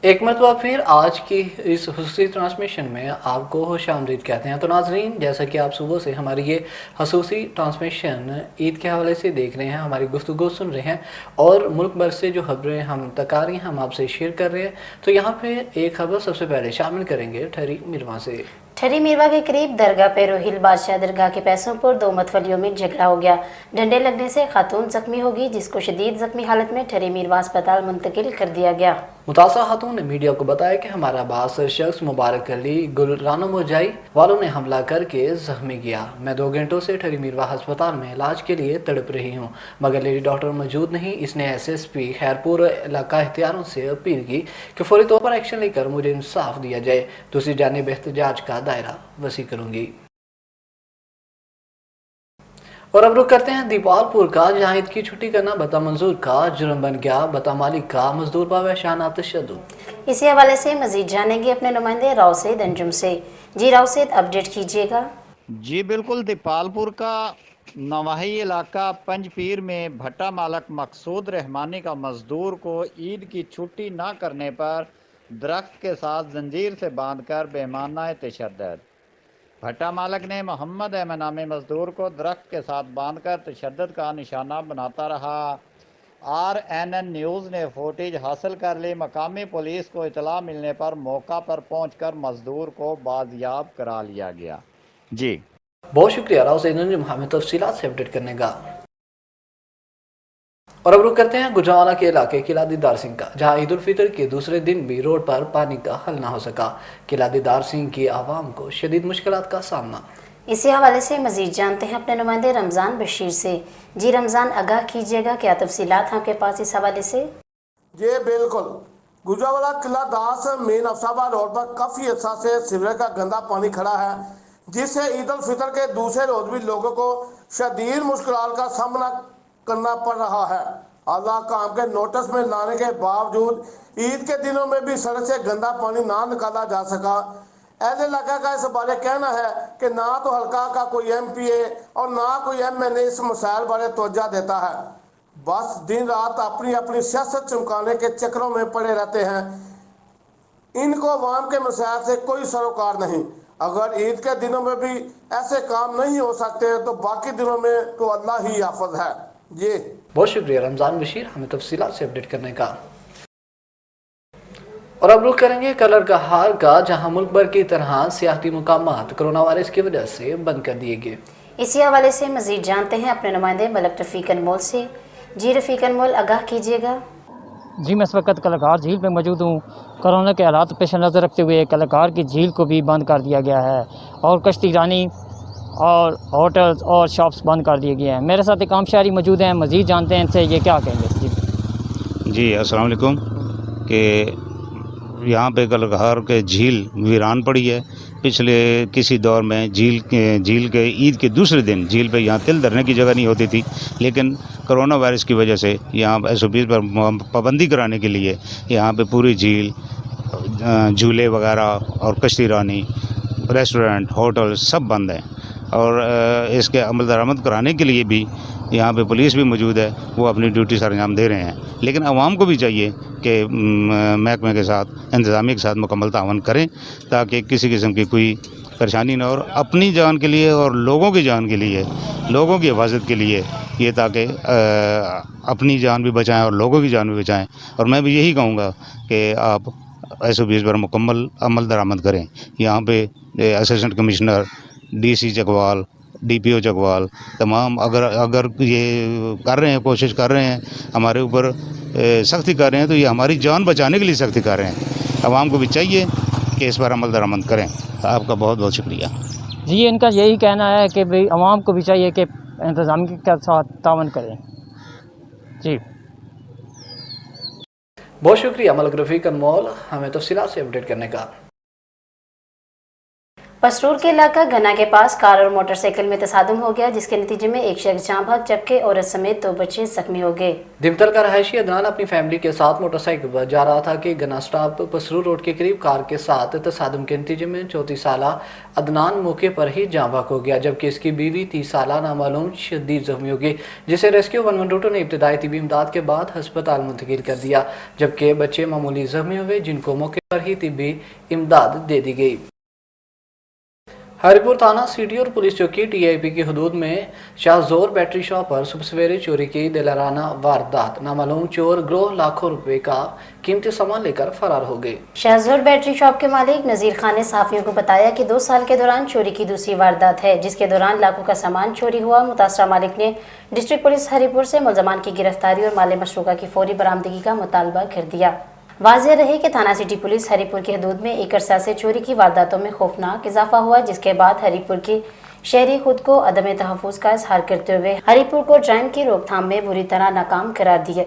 एक मरतबा फिर आज की इस खसूसी ट्रांसमिशन में आपको खुशामदीद कहते हैं। तो नाजरीन, जैसा कि आप सुबह से हमारी ये खसूसी ट्रांसमिशन ईद के हवाले से देख रहे हैं, हमारी गुफ्तगू सुन रहे हैं और मुल्क भर से जो खबरें हम तक आ रही हैं हम आपसे शेयर कर रहे हैं। तो यहाँ पे एक खबर सबसे पहले शामिल करेंगे ठहरी मिरवा से। ठरी मीरवा के करीब दरगाह पे रोहिल बादशाह दरगाह के पैसों पर दो मतवलियों में झगड़ा हो गया। डंडे लगने से खातून जख्मी होगी, जिसको शदीद जख्मी हालत में ठरी मीरवा अस्पताल मुंतकिल कर दिया गया। मुतासा खातून ने मीडिया को बताया कि हमारा बास शख्स मुबारक अली गुल रानो मोजाई वालों ने हमला करके जख्मी किया। मैं 2 घंटों से ठरी मीरवा अस्पताल में इलाज के लिए तड़प रही हूँ, मगर लेडी डॉक्टर मौजूद नहीं। इसने SSP खैरपुर इलाका इख्तियारों से अपील की कि फौरी तौर पर एक्शन लेकर मुझे इंसाफ दिया जाए। दूसरी जानिब एहतजाज का दायरा वसी करूंगी। और अब रुक करते हैं दीपालपुर का, जहाँ ईद की छुट्टी करना बता मंजूर का जुर्म बन गया, बता मालिक का मजदूर पर शाना तशद्दुद। इसी हवाले से मजीद जानेंगे अपने नुमाइंदे राउसेद अंजुम से। जी राउसेद, अपडेट कीजिएगा। जी बिल्कुल, दीपालपुर का नवाही इलाका पंजपीर में भट्टा मालक मकसूद रहमानी का मजदूर को ईद की छुट्टी ना करने पर दरख्त के साथ जंजीर से बांधकर बेमाना तशद्दुद। भट्टा मालक ने मोहम्मद अहमद नामी मजदूर को दरख्त के साथ बांधकर तशद्दुद का निशाना बनाता रहा। RNN न्यूज़ ने फुटेज हासिल कर ली। मकामी पुलिस को इतला मिलने पर मौका पर पहुंचकर मजदूर को बाजियाब करा लिया गया। जी बहुत शुक्रिया राउसेद अंजुम हमें तफसीलात से अपडेट करने का। और अब रुक करते हैं गुजरावाला के इलाके किला दीदार सिंह का, जहां ईद उल फितर के दूसरे दिन भी रोड पर पानी का हल ना हो सका। किला दीदार सिंह की आवाम को शदीद मुश्किलात का सामना। इसी हवाले से मजीद जानते हैं अपने नुमाइंदे रमज़ान बशीर से। जी रमज़ान, आगाह कीजिएगा, क्या तफसीलात हैं आपके पास इस हवाले से? जी बिल्कुल, गुजरावाला किला दास मेन अफसाबाद रोड पर काफ़ी अर्सा से सीवरेज का गंदा पानी खड़ा है, जिससे ईद उल फितर के दूसरे रोज भी लोगों को शदीद मुश्किलात का सामना करना पड़ रहा है। अल्लाह काम के नोटिस में लाने के बावजूद ईद के दिनों में भी सड़क से गंदा पानी ना निकाला जा सका। अहले इलाका का इस बारे कहना है कि ना तो हल्का का कोई MPA और ना कोई MNA इस मसाइल बारे तवज्जो देता है। बस दिन रात अपनी अपनी सियासत चमकाने के चक्रों में पड़े रहते हैं। इनको अवाम के मसाइल से कोई सरोकार नहीं। अगर ईद के दिनों में भी ऐसे काम नहीं हो सकते तो बाकी दिनों में तो अल्लाह ही हाफ़िज़ है। जी बहुत शुक्रिया रमज़ान बशीर हमें तफसीलात से अपडेट करने का। और अब रुक करेंगे कलर का हार का, जहां मुल्क भर की तरह सियाहती मुकामात कोरोना वायरस की वजह से बंद कर दिए गए। इसी हवाले से मजीद जानते हैं अपने नुमाइंदे मलक रफ़ीक अनमोल से। जी रफ़ीक अनमोल, आगाह कीजिएगा। जी मैं इस वक्त कलाकार झील पे मौजूद हूँ। कोरोना के हालात पेश नज़र रखते हुए कलाकार की झील को भी बंद कर दिया गया है और कश्ती रानी और होटल्स और शॉप्स बंद कर दिए गए हैं। मेरे साथ एक आम शहरी मौजूद हैं, मज़ीद जानते हैं इनसे ये क्या कहेंगे। जी अस्सलाम वालेकुम। कि यहाँ पे कलकहार के झील वीरान पड़ी है। पिछले किसी दौर में झील के ईद के दूसरे दिन झील पे यहाँ तिल धरने की जगह नहीं होती थी, लेकिन कोरोना वायरस की वजह से यहाँ SOP पर पाबंदी कराने के लिए यहाँ पे पूरी झील, झूले वगैरह और कश्ती रानी, रेस्टोरेंट, होटल सब बंद हैं। और इसके अमल दरामद कराने के लिए भी यहाँ पे पुलिस भी मौजूद है, वो अपनी ड्यूटी सर अंजाम दे रहे हैं। लेकिन आवाम को भी चाहिए कि महकमे के साथ, इंतज़ामिया के साथ मुकम्मल तावन करें ताकि किसी किस्म की कोई परेशानी न हो, और अपनी जान के लिए और लोगों की जान के लिए, लोगों की हिफाजत के लिए ये, ताकि अपनी जान भी बचाएं और लोगों की जान भी बचाएं। और मैं भी यही कहूँगा कि आप SOP पर मुकम्मल अमल दरामद करें। यहाँ पे assistant commissioner, DC Chakwal, DPO Chakwal तमाम अगर ये कर रहे हैं, कोशिश कर रहे हैं, हमारे ऊपर सख्ती कर रहे हैं, तो ये हमारी जान बचाने के लिए सख्ती कर रहे हैं। आवाम को भी चाहिए कि इस पर अमल दरामद करें। आपका बहुत बहुत शुक्रिया। जी इनका यही कहना है कि भाई आवाम को भी चाहिए कि इंतज़ामिया के साथ तावन करें। जी बहुत शुक्रिया मलक रफ़ीक अनमोल हमें तफसीलात से अपडेट करने का। पसरूर के इलाका घना के पास कार और मोटरसाइकिल में तसादुम हो गया, जिसके नतीजे में एक शख्स जाँ भाग जबकि औरत समेत 2 बच्चे जख्मी हो गए। दिमतल का रहायशी अदनान अपनी फैमिली के साथ मोटरसाइकिल पर जा रहा था कि घना स्टॉप पसरूर रोड के करीब कार के साथ तसादुम के नतीजे में 34 साला अदनान मौके पर ही जाँ भाग हो गया, जबकि इसकी बीवी 30 साला नामालूम शदीद जख्मी हो गई, जिसे रेस्क्यू 112 ने इब्तदाई तिबी इमदाद के बाद अस्पताल मुंतकिल कर दिया, जबकि बच्चे मामूली जख्मी हुए जिनको मौके पर ही तिबी इमदाद दे दी गई। हरिपुर थाना सिटी और पुलिस चौकी टीआईपी की हदूद में शाहजोर बैटरी शॉप पर सुबह सवेरे चोरी की दिलाराना वारदात, नामालूम चोर ग्रोह लाखों रुपए का कीमती सामान लेकर फरार हो गए। शाहजोर बैटरी शॉप के मालिक नजीर खान ने साफियों को बताया कि 2 साल के दौरान चोरी की दूसरी वारदात है, जिसके दौरान लाखों का सामान चोरी हुआ। मुतासरा मालिक ने डिस्ट्रिक्ट पुलिस हरिपुर से मुलजमान की गिरफ्तारी और माल मशरूका की फौरी बरामदगी का मुतालबा कर दिया। वाज़ेह रहे कि थाना सिटी पुलिस हरिपुर की हदूद में एक अरसा से चोरी की वारदातों में खौफनाक इजाफा हुआ, जिसके बाद हरिपुर के शहरी खुद को अदम तहफ़्फ़ुज़ का इजहार करते हुए हरिपुर को ड्राइम की रोकथाम में बुरी तरह नाकाम करार दिया।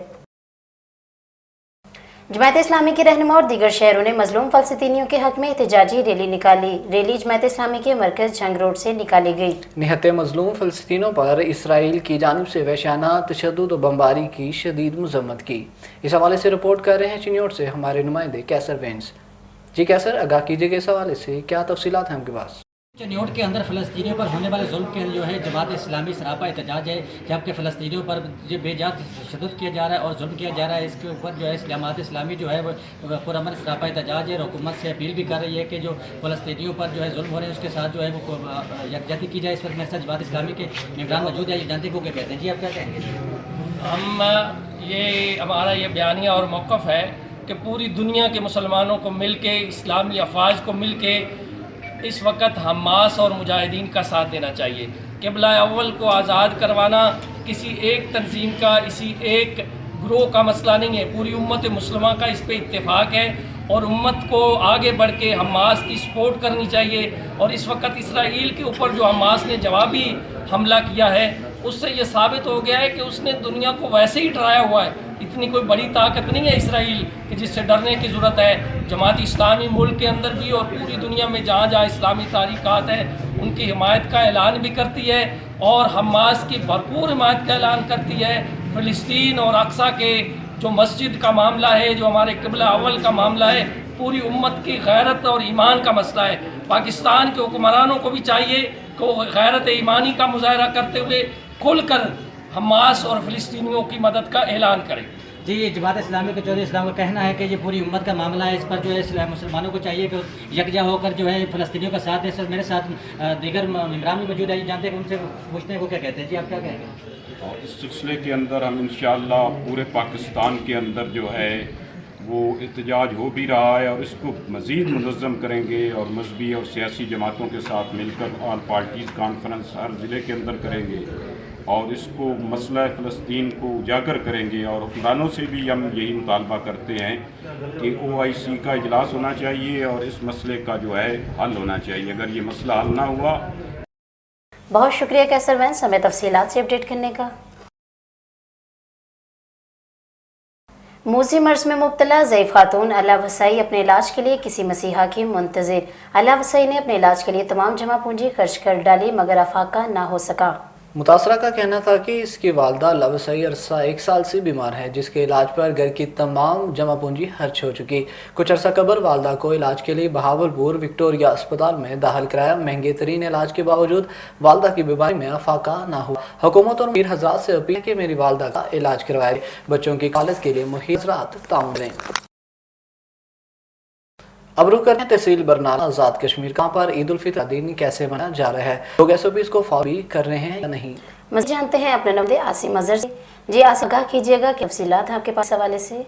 जमात इस्लामी के रहनुमा और दीगर शहरों ने मजलूम फ़लस्तीनियों के हक में एहतजाजी रैली निकाली। रैली जमात इस्लामी के मरकज़ झंग रोड से निकाली गई। निहत्ते मजलूम फ़लस्तीनियों पर इसराइल की जानिब से वहशाना तशद्दुद और बमबारी की शदीद मज़म्मत की। इस हवाले से रिपोर्ट कर रहे हैं चिन्योट से हमारे नुमाइंदे कैसर वेंस। जी कैसर, आगाह कीजिएगा इस हवाले से, क्या तफसीलात हैं आपके पास? चिन्योट के अंदर फ़लस्तीनियों पर होने वाले जुल्म के जो है जमात इस्लामी सरापा एहतजाज है, जबकि फ़लस्तीनियों पर जो बेजात तशद्दुद किया जा रहा है और जुल्म किया जा रहा है, इसके ऊपर जो है जमात इस्लामी जो है वो पुरअमन सरापा एहतजाज है और हुकूमत से अपील भी कर रही है कि जो फ़लस्तीनियों पर जो है जुल्म हो रहे हैं उसके साथ जो है वो यकजहती की जाए। इस वक्त मेरे साथ जमात इस्लामी के मेम्बरान मौजूद है, ये जानते को क्या कहते हैं। जी आप क्या कहेंगे? हमारा ये बयानिया और मौक़िफ़ है कि पूरी दुनिया के मुसलमानों को मिल के, इस्लामी अफवाज को मिल के इस वक्त हमास और मुजाहिदीन का साथ देना चाहिए। क़िबला अव्वल को आज़ाद करवाना किसी एक तंजीम का, इसी एक ग्रोह का मसला नहीं है, पूरी उम्मत मुस्लिमा का इस पे इत्तेफाक है और उम्मत को आगे बढ़ के हमास की सपोर्ट करनी चाहिए। और इस वक्त इसराइल के ऊपर जो हमास ने जवाबी हमला किया है उससे ये साबित हो गया है कि उसने दुनिया को वैसे ही डराया हुआ है। इतनी कोई बड़ी ताकत नहीं है इसराइल कि जिससे डरने की ज़रूरत है। जमात इस्लामी मुल्क के अंदर भी और पूरी दुनिया में जहाँ जहाँ इस्लामी तारीक़ात हैं उनकी हिमायत का ऐलान भी करती है और हमास की भरपूर हिमायत का ऐलान करती है। फ़लस्तीन और अक्सा के जो मस्जिद का मामला है, जो हमारे क़िबला अव्वल का मामला है, पूरी उम्मत की गैरत और ईमान का मसला है। पाकिस्तान के हुक्मरानों को भी चाहिए कि वो गैरत ईमानी का मुजाहरा करते हुए खुलकर हमास और फ़लस्तीनियों की मदद का ऐलान करें। जी, ये जमात इस्लामी के चौधरी इस्लाम का कहना है कि ये पूरी उम्मत का मामला है, इस पर जो है मुसलमानों को चाहिए कि यकजा होकर जो है फ़लस्तीनियों का साथ दे। सर मेरे साथ दीगर मेम्बरान भी मौजूद है, जानते हैं उनसे पूछते हैं वो क्या कहते हैं। जी आप क्या कहेंगे? और इस सिलसिले के अंदर हम इंशाअल्लाह पूरे पाकिस्तान के अंदर जो है वो एहतजाज हो भी रहा है और इसको मज़ीद मुनज़्ज़म करेंगे और मजहबी और सियासी जमातों के साथ मिलकर ऑल पार्टीज़ कॉन्फ्रेंस हर ज़िले के अंदर करेंगे और इसको मसला फ़लस्तीन को उजागर करेंगे। और हुक्मरानों से भी हम यही मुतालबा करते हैं कि OIC का इजलास होना चाहिए और इस मसले का जो है हल होना चाहिए। अगर ये मसला हल ना हुआ। बहुत शुक्रिया कैसर वैंस हमें तफसीलात से अपडेट करने का। मूसी मर्ज में मुब्तला ज़ईफ़ खातून अला वसाई अपने इलाज के लिए किसी मसीहा की मुंतज़िर। अला वसाई ने अपने इलाज के लिए तमाम जमा पूंजी खर्च कर डाली मगर अफाका ना हो सका। मुतासरा का कहना था कि इसकी वालदा लवसई अरसा 1 साल से बीमार है, जिसके इलाज पर घर की तमाम जमा पूंजी खर्च हो चुकी। कुछ अरसा कबल वालदा को इलाज के लिए बहावलपुर विक्टोरिया अस्पताल में दाखिल कराया। महंगे तरीन इलाज के बावजूद वालदा की बीमारी में अफाका ना हुआ। हुकूमत और मीर हजरात से अपील कि मेरी वालदा का इलाज करवाए, बच्चों की कॉलेज के लिए मुहिम हजरात ताउन दें। अब रुक करते हैं तहसील बरनाला आज़ाद कश्मीर। कहाँ पर ईद उल फितर दिन कैसे मनाया जा रहा है, लोग ऐसे भी इसको फॉलो भी कर रहे हैं या नहीं। मज़ीद जानते हैं अपने नमदे आसिम अजहर से। जी आसिम, आगाह कीजिएगा कि तफसीलात हैं आपके पास हवाले से।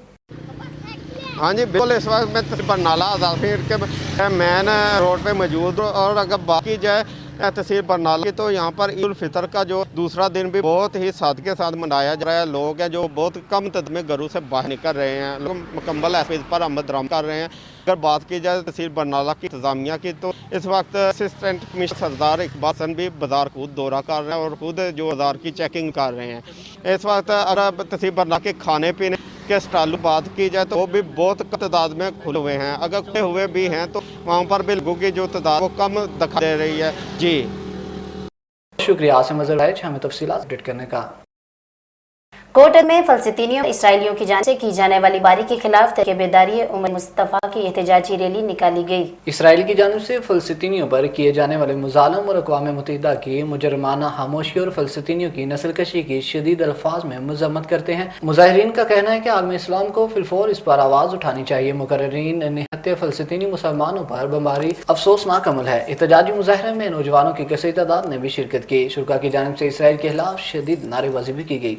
हाँ जी बिल्कुल, इस वक्त मैं बरनाला आज़ाद कश्मीर के मेन रोड पे मौजूद हूँ और अगर बात की जाए तहसील बरनाला की तो यहाँ पर ईद उल फितर का जो दूसरा दिन भी बहुत ही सादगी के साथ मनाया जा रहा है। लोग हैं जो बहुत कम तादाद में घरों से बाहर निकल रहे हैं, लोग मुकम्मल इस पर अमल दरामद कर रहे हैं। अगर बात की जाए तहसील बरनाला की इंतजामिया की तो इस वक्त असिस्टेंट कमिश्नर सरदार इकबाल हसन भी बाजार खुद दौरा कर रहे हैं और खुद जो बाजार की चेकिंग कर रहे हैं। इस वक्त अगर तहसील बरनाला के खाने पीने के स्टालू बात की जाए तो वो भी बहुत कम तादाद में खुले हुए हैं, अगर खुले हुए भी हैं तो वहाँ पर भी लोगों की जो तादाद वो कम दिखाई दे रही है। जी शुक्रिया आसिम अजहर भाई हमें तफसीलात अपडेट करने का। कोर्ट में फलस्तीनियों इसराइलियों की जान से की जाने वाली बारी के खिलाफ तहरीक-ए-बेदारी उम्र मुस्तफ़ा की एहतजाजी रैली निकाली गई। इसराइल की जानिब से फलस्तीनियों पर किए जाने वाले मुज़ालम और अक़वाम मुत्तहिदा की मुजरमाना खामोशी और फलस्तीनियों की नस्लकशी की शदीद अल्फाज में मज़म्मत करते हैं। मुज़ाहिरीन का कहना है कि आलम इस्लाम को फिलफौर इस पर आवाज़ उठानी चाहिए। मुकर्रिरीन निहत्ते फलस्तीनी मुसलमानों पर बमबारी अफसोसनाक अमल है। एहतजाजी मुजाहरे में नौजवानों की कसीर तादाद ने भी शिरकत की। शुरा की जानिब से इसराइल के खिलाफ शदीद नारेबाजी भी की गई।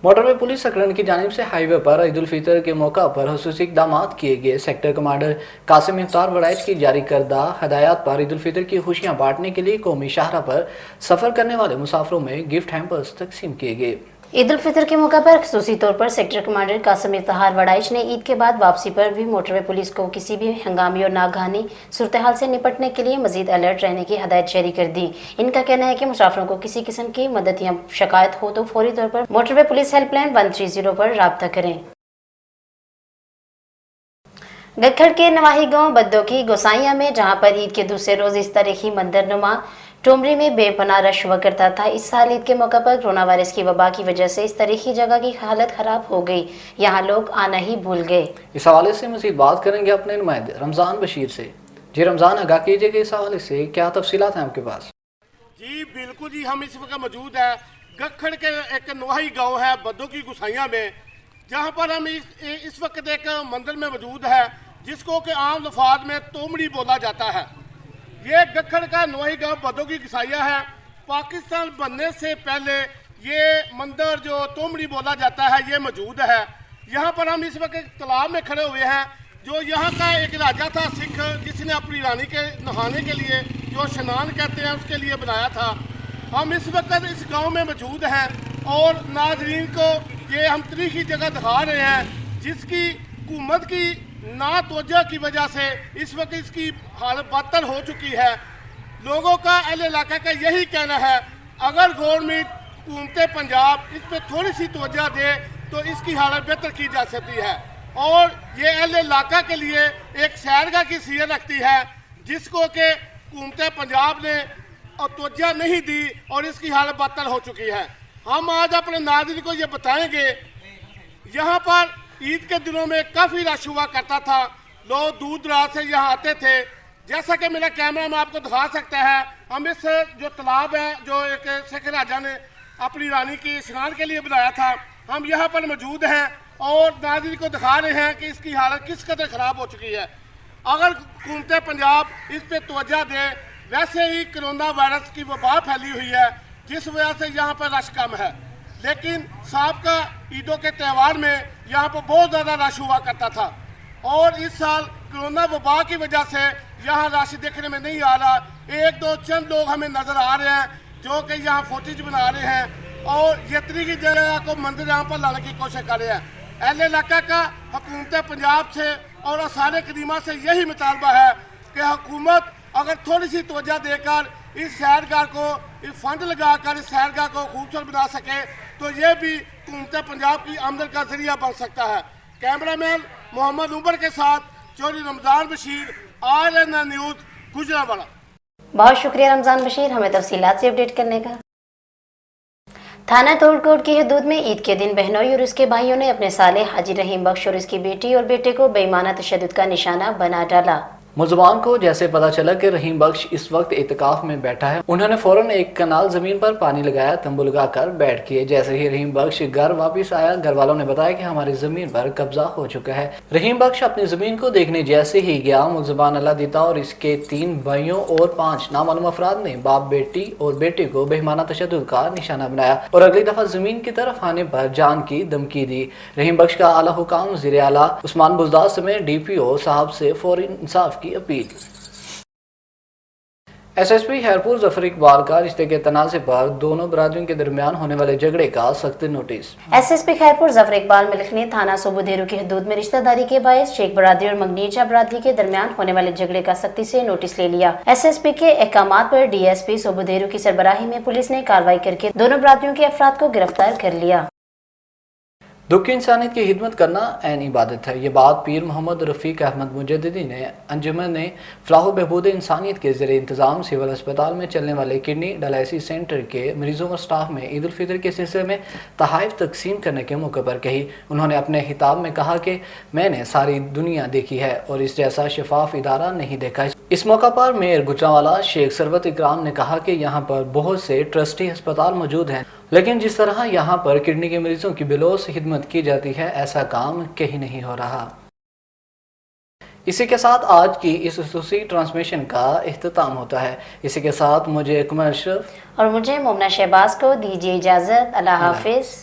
मोटरवे पुलिस अकरन की जानिब से हाईवे पर ईद उल फितर के मौका पर खुसूसी इक़दाम किए गए। सेक्टर कमांडर कासिम इफ्तार वड़ाइच की जारी करदा हदायत पर ईद उल फितर की खुशियां बांटने के लिए कौमी शाहरा पर सफ़र करने वाले मुसाफिरों में गिफ्ट हैम्पर्स तकसीम किए गए। ईद उल फितर के मौका पर खसूसी तौर पर सेक्टर कमांडर कासिम इफ्तार वड़ाइच ने ईद के बाद वापसी पर भी मोटरवे पुलिस को किसी भी हंगामी और नागहानी सूरत हाल से निपटने के लिए मजीद अलर्ट रहने की हदायत जारी कर दी। इनका कहना है कि मुसाफिरों को किसी किस्म की मदद या शिकायत हो तो फौरी तौर पर मोटरवे पुलिस हेल्पलाइन 130 पर राब्ता करें। गखड़ के नवाही गांव बद्दो की गोसाइयां में जहां पर ईद के दूसरे रोज इस तरीकी मंजरनुमा टोमरी में बेपनाह रश हुआ करता था, इस साल ईद के मौका पर कोरोना वायरस की वबा की वजह से इस तरीकी जगह की हालत खराब हो गई। यहाँ लोग आना ही भूल गए। इस हवाले से मज़ीद बात करेंगे अपने नुमाइंदे रमज़ान बशीर से। जी रमज़ान, आगाह कीजिए कि इस हवाले से क्या तफसीलात हैं आपके पास? जी बिल्कुल जी, हम इस वक्त मौजूद है गखड़ के एक नवाही गांव है बद्दो की गुसाइयाँ में, जहां पर हम इस वक्त एक मंदिर में मौजूद है जिसको कि आम लफाज में तोमड़ी बोला जाता है। ये गखड़ का नवाही गांव बद्दो की गुसाइयाँ है। पाकिस्तान बनने से पहले ये मंदिर जो तोमड़ी बोला जाता है ये मौजूद है। यहाँ पर हम इस वक्त एक तालाब में खड़े हुए हैं जो यहाँ का एक राजा था सिख, जिसने अपनी रानी के नहाने के लिए जो स्नान कहते हैं उसके लिए बनाया था। हम इस वक्त इस गांव में मौजूद हैं और नाजरीन को ये हम तरीकी जगह दिखा रहे हैं जिसकी हुकूमत की ना तवज्जो की वजह से इस वक्त इसकी हालत बदतर हो चुकी है। लोगों का अहले इलाका का यही कहना है अगर गवर्नमेंट हुकूमत पंजाब इस पर थोड़ी सी तवज्जो दे तो इसकी हालत बेहतर की जा सकती है। और ये अहले इलाका के लिए एक सैरगाह की सीयत रखती है जिसको कि हुकूमत पंजाब ने तवज्जो नहीं दी और इसकी हालत बदतर हो चुकी है। हम आज अपने नाज़रीन को ये बताएंगे, यहाँ पर ईद के दिनों में काफ़ी रश हुआ करता था, लोग दूर दराज से यहाँ आते थे। जैसा कि मेरा कैमरा में आपको दिखा सकता है, हम इस जो तालाब है जो एक सिख राजा ने अपनी रानी की स्नान के लिए बनाया था, हम यहाँ पर मौजूद हैं और नाज़रीन को दिखा रहे हैं कि इसकी हालत किस कदर ख़राब हो चुकी है। अगर हुकूमत पंजाब इस पर तवज्जो दे, वैसे ही कोरोना वायरस की वबा फैली हुई है जिस वजह से यहाँ पर रश कम है, लेकिन साबका ईदों के त्यौहार में यहाँ पर बहुत ज़्यादा रश हुआ करता था और इस साल कोरोना वबा की वजह से यहाँ रश देखने में नहीं आ रहा। एक दो चंद लोग हमें नज़र आ रहे हैं जो कि यहाँ फोटेज बना रहे हैं और यत्री की जगह को मंदिर यहाँ पर लाने की कोशिश कर रहे हैं। अहले इलाका का हुकूमत पंजाब से और आसार करीमा से यही मुतालबा है कि हुकूमत अगर थोड़ी सी तवज्जो देकर इस सैरगाह को फंड लगाकर इस सैरगाह को खूबसूरत बना सके तो ये भी हुकूमत पंजाब की आमदन का जरिया बन सकता है। कैमरामैन मोहम्मद उमर के साथ चौधरी रमज़ान बशीर, RNN न्यूज़, गुजरांवाला। बहुत शुक्रिया रमज़ान बशीर हमें तफसीलात से अपडेट करने का। थाना तोड़कोट की हदूद में ईद के दिन बहनोई और उसके भाइयों ने अपने साले हाजी रहीम बख्श और उसकी बेटी और बेटे को बेईमाना तशद्दुद का निशाना बना डाला। मुलजमान को जैसे पता चला कि रहीम बख्श इस वक्त इत्काफ में बैठा है, उन्होंने फौरन एक कनाल जमीन पर पानी लगाया, तंबू लगाकर बैठ किए। जैसे ही रहीम बख्श घर वापस आया, घर वालों ने बताया कि हमारी जमीन पर कब्जा हो चुका है। रहीम बख्श अपनी जमीन को देखने जैसे ही गया, मुलजमान अल्लाह दीता और इसके 3 भाइयों और 5 नामालूम अफराद ने बाप, बेटी और बेटे को बेईमाना तशद्दुद का निशाना बनाया और अगली दफा जमीन की तरफ आने पर जान की धमकी दी। रहीम बख्श का आला हुकाम वज़ीर आला उस्मान बुज़दार समेत DPO साहब से फौरी इंसाफ की अपील। SSP खैरपुर जफर इकबाल का रिश्ते के तनाज़े पर दोनों बरादरियों के दरमियान होने वाले झगड़े का सख्त नोटिस। SSP खैरपुर जफर इकबाल मलिक ने थाना सोबुदेरू की हदूद में रिश्तेदारी के बायस शेख बरादरी और मंगनीचा बरादरी के दरमियान होने वाले झगड़े का सख्ती से नोटिस ले लिया। SSP के अहकामात पर DSP सोबुदेरू की सरबराही में पुलिस ने कार्रवाई करके दोनों बरादरियों के अफराद को गिरफ्तार कर लिया। दुख की इंसानियत की खिदमत करना ऐन इबादत है। ये बात पीर मोहम्मद रफ़ीक अहमद मुजद्दिदी ने अंजुमन फ़लाह बहबूद इंसानियत के ज़रिए इंतज़ाम सिविल अस्पताल में चलने वाले किडनी डायलिसिस सेंटर के मरीज़ों और स्टाफ में ईद उल फितर के सिलसिले में तोहफ़े तकसीम करने के मौके पर कही। उन्होंने अपने खिताब में कहा कि मैंने सारी दुनिया देखी है और इस जैसा शफाफ इदारा नहीं देखा। इस मौका पर मेयर गुजरांवाला शेख सरवत इकराम ने कहा कि यहाँ पर बहुत से ट्रस्टी अस्पताल मौजूद हैं, लेकिन जिस तरह यहाँ पर किडनी के मरीजों की बिलोस खिदमत की जाती है ऐसा काम कहीं नहीं हो रहा। इसी के साथ आज की इस खुसूसी ट्रांसमिशन का इख्तिताम होता है। इसी के साथ मुझे कुमार अशरफ और मुझे मोमना शहबाज को दीजिए इजाज़त। अल्लाह हाफिज़।